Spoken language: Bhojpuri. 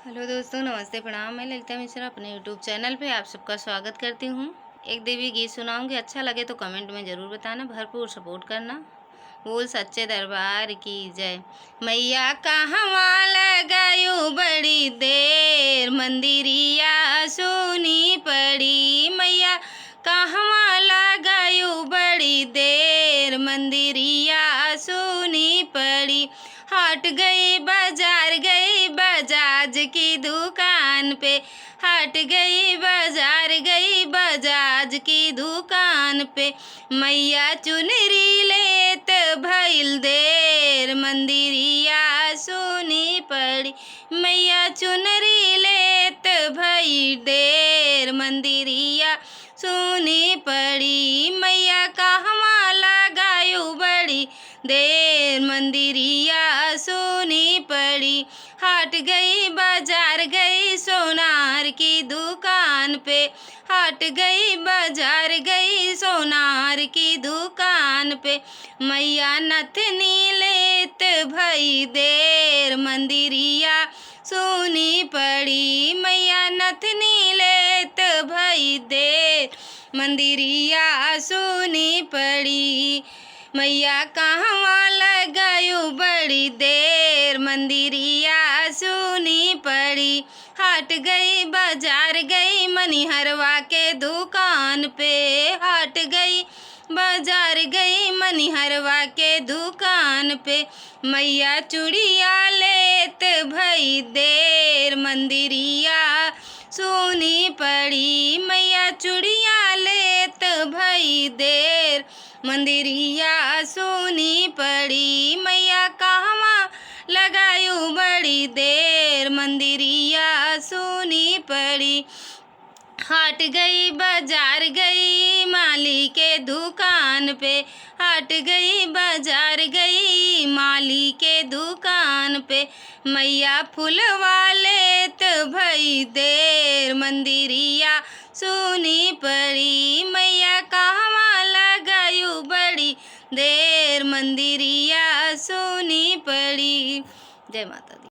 हेलो दोस्तों, नमस्ते, प्रणाम। मैं ललिता मिश्रा अपने यूट्यूब चैनल पे आप सबका स्वागत करती हूँ। एक देवी गीत सुनाऊंगी, अच्छा लगे तो कमेंट में ज़रूर बताना, भरपूर सपोर्ट करना। बोल सच्चे दरबार की जय। मैया कहवा लगायू बड़ी देर, मंदिरिया सुनी पड़ी। मैया कहवा लगायू बड़ी देर, मंदिरिया सुनी पड़ी। हट गई बजाज की दुकान पे, हट गई बजाज की दुकान पे। मैया चुनरी लेत भइल देर, मंदिरिया सुनी पड़ी। मैया चुनरी लेत भइल देर, मंदिरिया सुनी पड़ी। मैया कहवा लगायू बड़ी देर, मंदिरिया सुनी पड़ी। हट गई बाजार गई सोनार की दुकान पे, हट गई बाजार गई सोनार की दुकान पे। मैया नथनी लेत भई देर, मंदिरिया सुनी पड़ी। मैया नथनी लेत भई देर, मंदिरिया सुनी पड़ी। मैया कहवा लगायू बड़ी देर, मंदिरिया सुनी पड़ी। हट गई बाजार गई मनिहरवा के दुकान पे, हट गई बाजार गई मनिहरवा के दुकान पे। मैया चूड़िया लेत भई देर, मंदिरिया सुनी पड़ी। मैया चूड़िया लेत भई देर, मंदिरिया सुनी पड़ी। मैया कहवा लगायू बड़ी देर, मंदिरिया सुनी पड़ी। हट गई बाजार गई माली के दुकान पे, हट गई बाजार गई माली के दुकान पे। मैया फूलवा लेत भई देर, मंदिरिया सुनी पड़ी। मैया कहवा लगायू बड़ी देर, मंदिरिया सुनी पड़ी। जय माता दी।